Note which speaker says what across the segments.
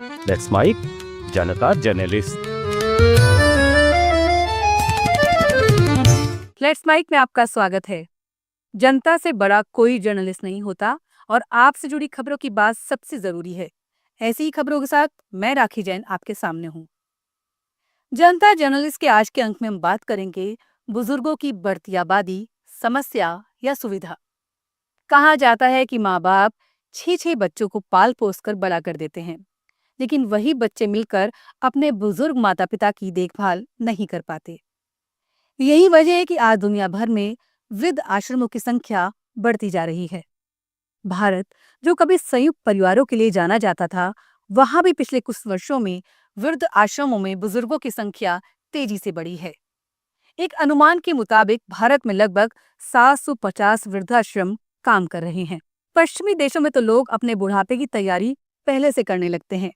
Speaker 1: Let's mic Janata journalist.
Speaker 2: Let's mic में आपका स्वागत है। जनता से बड़ा कोई जर्नलिस्ट नहीं होता और आपसे जुड़ी खबरों की बात सबसे जरूरी है। ऐसी ही खबरों के साथ मैं राखी जैन आपके सामने हूँ। जनता जर्नलिस्ट के आज के अंक में हम बात करेंगे बुजुर्गों की बढ़ती आबादी, समस्या या सुविधा। कहा जाता है कि माँ बाप 6-6 बच्चों को पाल पोस कर बड़ा कर देते हैं, लेकिन वही बच्चे मिलकर अपने बुजुर्ग माता पिता की देखभाल नहीं कर पाते। यही वजह है कि आज दुनिया भर में वृद्ध आश्रमों की संख्या बढ़ती जा रही है। भारत, जो कभी संयुक्त परिवारों के लिए जाना जाता था, वहां भी पिछले कुछ वर्षों में वृद्ध आश्रमों में बुजुर्गों की संख्या तेजी से बढ़ी है। एक अनुमान के मुताबिक भारत में लगभग 750 वृद्धाश्रम काम कर रहे हैं। पश्चिमी देशों में तो लोग अपने बुढ़ापे की तैयारी पहले से करने लगते हैं।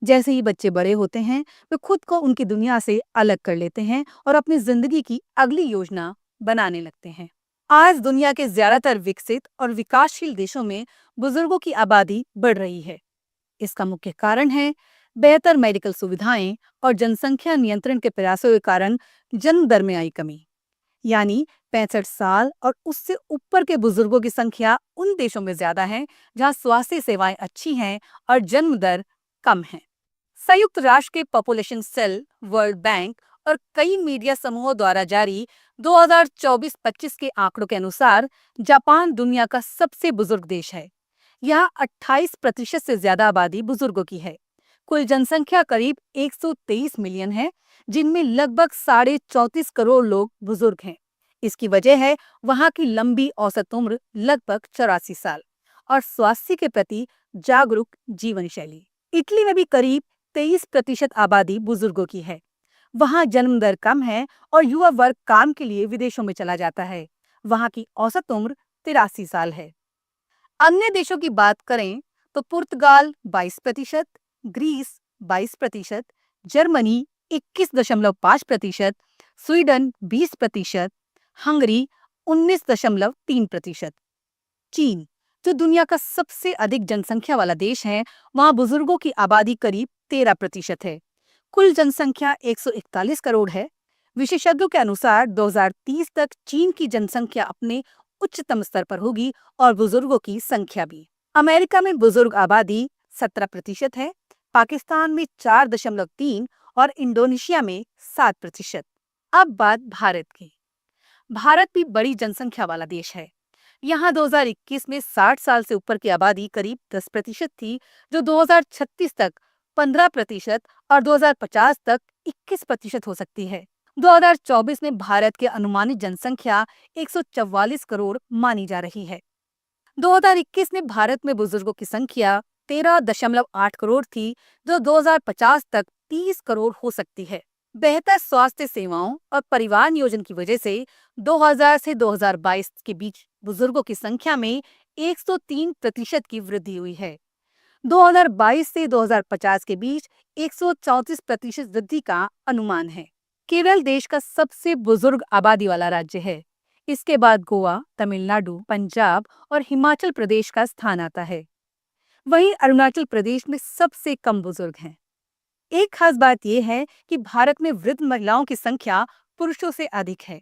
Speaker 2: जैसे ही बच्चे बड़े होते हैं, वे खुद को उनकी दुनिया से अलग कर लेते हैं और अपनी जिंदगी की अगली योजना बनाने लगते हैं। आज दुनिया के ज्यादातर विकसित और विकासशील देशों में बुजुर्गों की आबादी बढ़ रही है। इसका मुख्य कारण है बेहतर मेडिकल सुविधाएं और जनसंख्या नियंत्रण के प्रयासों के कारण जन्म दर में आई कमी। यानी 65 साल और उससे ऊपर के बुजुर्गों की संख्या उन देशों में ज्यादा है जहां स्वास्थ्य सेवाएं अच्छी हैं और जन्म दर कम है। संयुक्त राष्ट्र के पॉपुलेशन सेल, वर्ल्ड बैंक और कई मीडिया समूहों द्वारा जारी 2024-25 के आंकड़ों के अनुसार जापान दुनिया का सबसे बुजुर्ग देश है। यहाँ 28% से ज्यादा आबादी बुजुर्गों की है। कुल जनसंख्या करीब 123 मिलियन है, जिनमें लगभग 34.5 करोड़ लोग बुजुर्ग हैं। इसकी वजह है वहाँ की लंबी औसत उम्र लगभग 84 साल और स्वास्थ्य के प्रति जागरूक जीवन शैली। इटली में भी करीब 23% आबादी बुजुर्गों की है। वहाँ जन्म दर कम है और युवा वर्ग काम के लिए विदेशों में चला जाता है। वहाँ की औसत उम्र 83 साल है। अन्य देशों की बात करें तो पुर्तगाल 22%, ग्रीस 22%, जर्मनी 21.5%, स्वीडन 20%, हंगरी 19.3%। चीन, जो दुनिया का सबसे अधिक जनसंख्या वाला देश है, वहाँ बुजुर्गों की आबादी करीब 13% है। कुल जनसंख्या 141 करोड़ है। विशेषज्ञों के अनुसार 2030 तक चीन की जनसंख्या अपने उच्चतम स्तर पर होगी और बुजुर्गों की संख्या भी। अमेरिका में बुजुर्ग आबादी 17% है, पाकिस्तान में 4.3 और इंडोनेशिया में 7%। अब बात भारत की। भारत भी बड़ी जनसंख्या वाला देश है। यहाँ 2021 में 60 साल से ऊपर की आबादी करीब 10% थी, जो 2036 तक 15% और 2050 तक 21% हो सकती है। 2024 में भारत की अनुमानित जनसंख्या 144 करोड़ मानी जा रही है। 2021 में भारत में बुजुर्गों की संख्या 13.8 करोड़ थी, जो 2050 तक 30 करोड़ हो सकती है। बेहतर स्वास्थ्य सेवाओं और परिवार नियोजन की वजह से 2000 से 2022 के बीच बुजुर्गों की संख्या में 103% की वृद्धि हुई है। 2022 से 2050 के बीच 134% वृद्धि का अनुमान है। केरल देश का सबसे बुजुर्ग आबादी वाला राज्य है। इसके बाद गोवा, तमिलनाडु, पंजाब और हिमाचल प्रदेश का स्थान आता है। वहीं अरुणाचल प्रदेश में सबसे कम बुजुर्ग हैं। एक खास बात यह है कि भारत में वृद्ध महिलाओं की संख्या पुरुषों से अधिक है।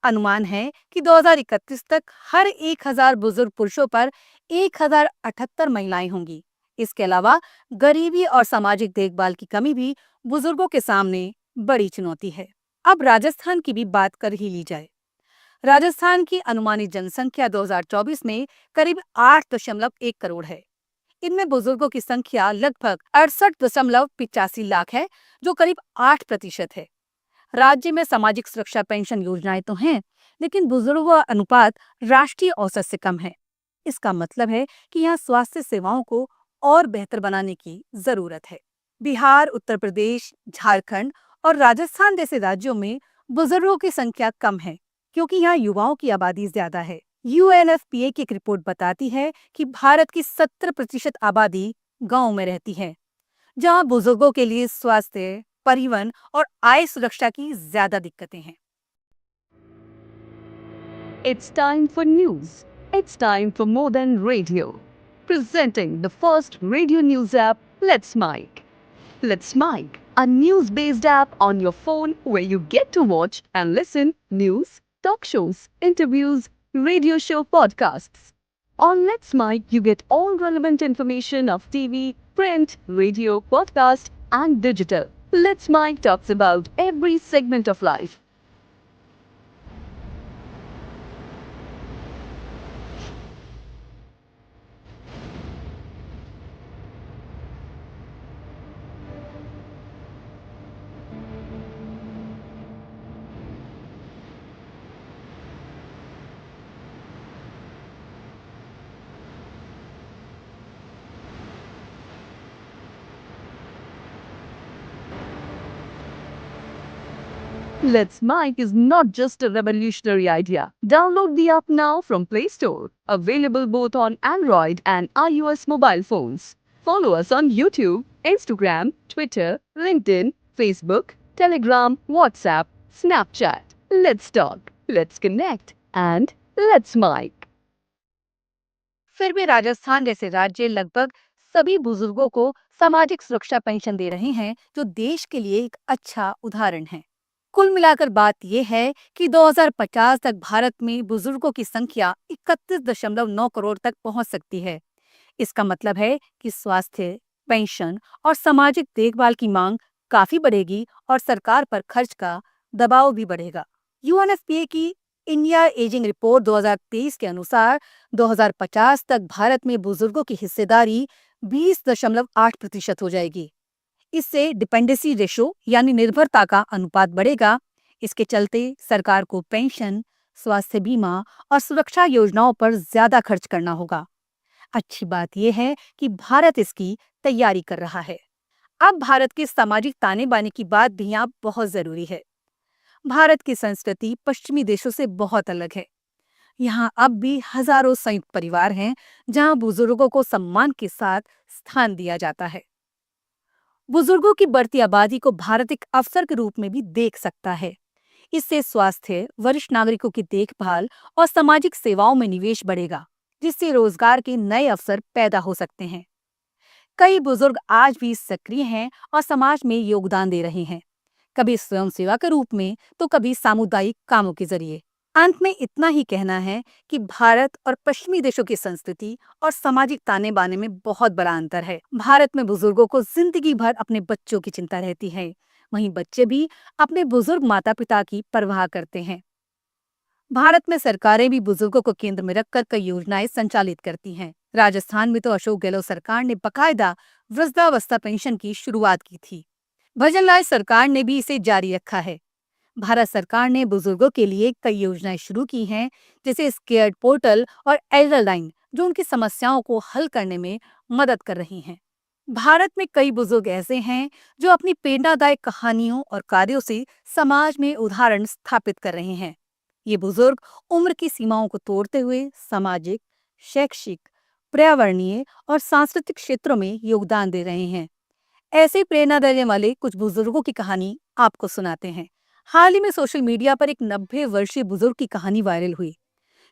Speaker 2: अनुमान है कि 2031 तक हर 1000 बुजुर्ग पुरुषों पर 1078 महिलाएं होंगी। इसके अलावा गरीबी और सामाजिक देखभाल की कमी भी बुजुर्गों के सामने बड़ी चुनौती है। अब राजस्थान की भी बात कर ही ली जाए। राजस्थान की अनुमानित जनसंख्या 2024 में करीब 8.1 करोड़ है। इनमें बुजुर्गों की संख्या लगभग 68.85 लाख है, जो करीब 8% है। राज्य में सामाजिक सुरक्षा पेंशन योजनाएं तो हैं, लेकिन बुजुर्गों का अनुपात राष्ट्रीय औसत से कम है। इसका मतलब है कि यहाँ स्वास्थ्य सेवाओं को और बेहतर बनाने की जरूरत है। बिहार, उत्तर प्रदेश, झारखंड और राजस्थान जैसे राज्यों में बुजुर्गों की संख्या कम है, क्योंकि यहाँ युवाओं की आबादी ज्यादा है। UNFPA की एक रिपोर्ट बताती है कि भारत की 70% आबादी गांव में रहती है, जहां बुजुर्गों के लिए स्वास्थ्य, परिवहन और आय सुरक्षा की ज्यादा दिक्कतें हैं।
Speaker 3: It's time for news. It's time for more than radio. Presenting the first radio news app Let's Mike. Let's Mike, a news-based app on your phone where you get to watch and listen news, talk shows, interviews, radio show podcasts. On Let's Mike, you get all relevant information of TV, print, radio, podcast, and digital. Let's Mike talks about every segment of life. Let's Mike is not just a revolutionary idea. Download the app now from Play Store. Available both on Android and iOS mobile phones. Follow us on YouTube, Instagram, Twitter, LinkedIn, Facebook, Telegram, WhatsApp, Snapchat. Let's talk, let's connect, and let's Mike.
Speaker 2: फिर भी राजस्थान जैसे राज्य लगभग सभी बुजुर्गों को सामाजिक सुरक्षा पेंशन दे रहे हैं, जो देश के लिए एक अच्छा उदाहरण है। कुल मिलाकर बात यह है कि 2050 तक भारत में बुजुर्गों की संख्या 31.9 करोड़ तक पहुंच सकती है। इसका मतलब है कि स्वास्थ्य, पेंशन और सामाजिक देखभाल की मांग काफी बढ़ेगी और सरकार पर खर्च का दबाव भी बढ़ेगा। यूएनएफपीए की इंडिया एजिंग रिपोर्ट 2023 के अनुसार 2050 तक भारत में बुजुर्गों की हिस्सेदारी 20.8% हो जाएगी। इससे डिपेंडेंसी रेशो यानी निर्भरता का अनुपात बढ़ेगा। इसके चलते सरकार को पेंशन, स्वास्थ्य बीमा और सुरक्षा योजनाओं पर ज्यादा खर्च करना होगा। अच्छी बात यह है कि भारत इसकी तैयारी कर रहा है। अब भारत के सामाजिक ताने बाने की बात भी यहाँ बहुत जरूरी है। भारत की संस्कृति पश्चिमी देशों से बहुत अलग है। यहाँ अब भी हजारों संयुक्त परिवार हैं, जहाँ बुजुर्गों को सम्मान के साथ स्थान दिया जाता है। बुजुर्गों की बढ़ती आबादी को भारत एक अवसर के रूप में भी देख सकता है। इससे स्वास्थ्य, वरिष्ठ नागरिकों की देखभाल और सामाजिक सेवाओं में निवेश बढ़ेगा, जिससे रोजगार के नए अवसर पैदा हो सकते हैं। कई बुजुर्ग आज भी सक्रिय हैं और समाज में योगदान दे रहे हैं, कभी स्वयं सेवा के रूप में तो कभी सामुदायिक कामों के जरिए। अंत में इतना ही कहना है कि भारत और पश्चिमी देशों की संस्कृति और सामाजिक ताने बाने में बहुत बड़ा अंतर है। भारत में बुजुर्गों को जिंदगी भर अपने बच्चों की चिंता रहती है, वहीं बच्चे भी अपने बुजुर्ग माता पिता की परवाह करते हैं। भारत में सरकारें भी बुजुर्गों को केंद्र में रखकर कई योजनाएं संचालित करती हैं। राजस्थान में तो अशोक गहलोत सरकार ने बकायदा वृद्धावस्था पेंशन की शुरुआत की थी। भजनलाल सरकार ने भी इसे जारी रखा है। भारत सरकार ने बुजुर्गों के लिए कई योजनाएं शुरू की हैं, जैसे स्केयर्ड पोर्टल और एल्डर लाइन, जो उनकी समस्याओं को हल करने में मदद कर रही हैं। भारत में कई बुजुर्ग ऐसे हैं जो अपनी प्रेरणादायक कहानियों और कार्यों से समाज में उदाहरण स्थापित कर रहे हैं। ये बुजुर्ग उम्र की सीमाओं को तोड़ते हुए सामाजिक, शैक्षिक, पर्यावरणीय और सांस्कृतिक क्षेत्रों में योगदान दे रहे हैं। ऐसे प्रेरणा देने वाले कुछ बुजुर्गों की कहानी आपको सुनाते हैं। हाल ही में सोशल मीडिया पर एक 90 वर्षीय बुजुर्ग की कहानी वायरल हुई,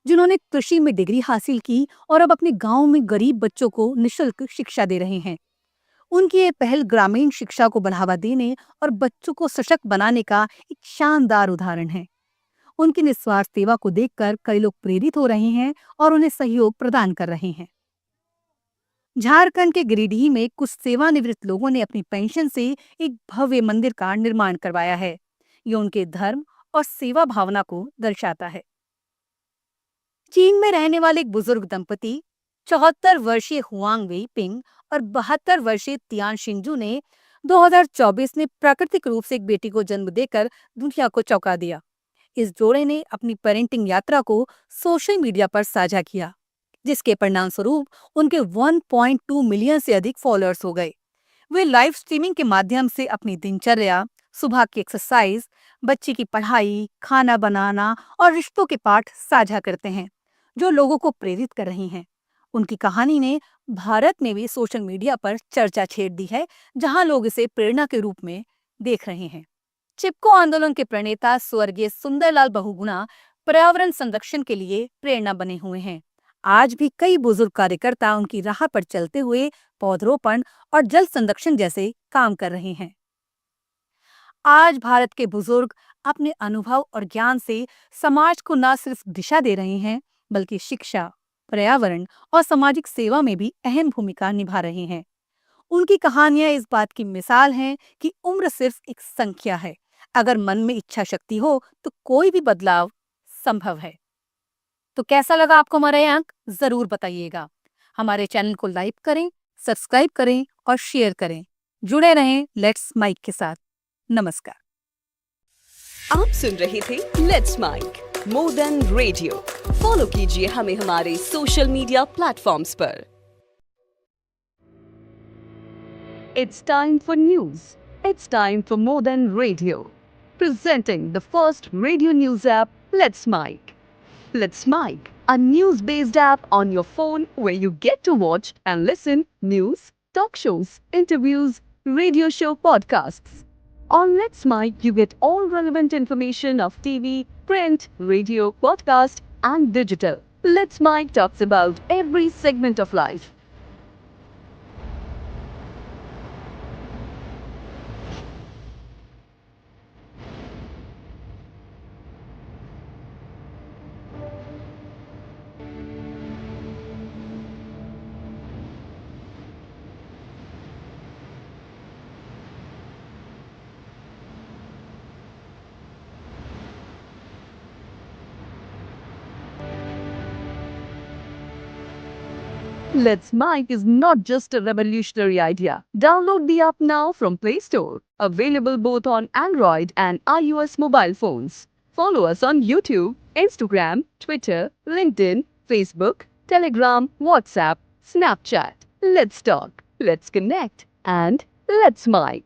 Speaker 2: जिन्होंने कृषि में डिग्री हासिल की और अब अपने गांव में गरीब बच्चों को निःशुल्क शिक्षा दे रहे हैं। उनकी ये पहल ग्रामीण शिक्षा को बढ़ावा देने और बच्चों को सशक्त बनाने का एक शानदार उदाहरण है। उनकी निस्वार्थ सेवा को देखकर कई लोग प्रेरित हो रहे हैं और उन्हें सहयोग प्रदान कर रहे हैं। झारखंड के गिरिडीह में कुछ सेवानिवृत्त लोगों ने अपनी पेंशन से एक भव्य मंदिर का निर्माण करवाया है। ये उनके धर्म और सेवा भावना को दर्शाता है। चीन में रहने वाले एक बुजुर्ग दंपति 74 वर्षीय हुआंग वेई पिंग और 72 वर्षीय तियान शिंजू ने 2024 में प्राकृतिक रूप से एक बेटी को जन्म देकर दुनिया को चौंका दिया। इस जोड़े ने अपनी पेरेंटिंग यात्रा को सोशल मीडिया पर साझा किया, जिसके परिणाम स्वरूप उनके 1.2 मिलियन से अधिक फॉलोअर्स हो गए। वे लाइव स्ट्रीमिंग के माध्यम से अपनी दिनचर्या, सुबह की एक्सरसाइज, बच्ची की पढ़ाई, खाना बनाना और रिश्तों के पाठ साझा करते हैं, जो लोगों को प्रेरित कर रही हैं। उनकी कहानी ने भारत में भी सोशल मीडिया पर चर्चा छेड़ दी है, जहां लोग इसे प्रेरणा के रूप में देख रहे हैं। चिपको आंदोलन के प्रणेता स्वर्गीय सुंदरलाल बहुगुणा पर्यावरण संरक्षण के लिए प्रेरणा बने हुए हैं। आज भी कई बुजुर्ग कार्यकर्ता उनकी राह पर चलते हुए पौधरोपण और जल संरक्षण जैसे काम कर रहे हैं। आज भारत के बुजुर्ग अपने अनुभव और ज्ञान से समाज को न सिर्फ दिशा दे रहे हैं, बल्कि शिक्षा, पर्यावरण और सामाजिक सेवा में भी अहम भूमिका निभा रहे हैं। उनकी कहानियां इस बात की मिसाल हैं कि उम्र सिर्फ एक संख्या है। अगर मन में इच्छा शक्ति हो तो कोई भी बदलाव संभव है। तो कैसा लगा आपको हमारा ये अंक? जरूर बताइएगा। हमारे चैनल को लाइक करें, सब्सक्राइब करें और शेयर करें। जुड़े रहें लेट्स माइक के साथ। नमस्कार।
Speaker 3: आप सुन रहे थे let's mike more than radio. Follow कीजिए हमें हमारे सोशल मीडिया प्लेटफॉर्म्स पर। It's time for news. It's time for more than radio. Presenting the first radio news app, Let's Mike. Let's Mike, a news-based app on your phone where you get to watch and listen news, talk shows, interviews, radio show podcasts. On Let's Mike, you get all relevant information of TV, print, radio, podcast, and digital. Let's Mike talks about every segment of life. Let's Mike is not just a revolutionary idea. Download the app now from Play Store. Available both on Android and iOS mobile phones. Follow us on YouTube, Instagram, Twitter, LinkedIn, Facebook, Telegram, WhatsApp, Snapchat. Let's talk, let's connect, and let's Mike.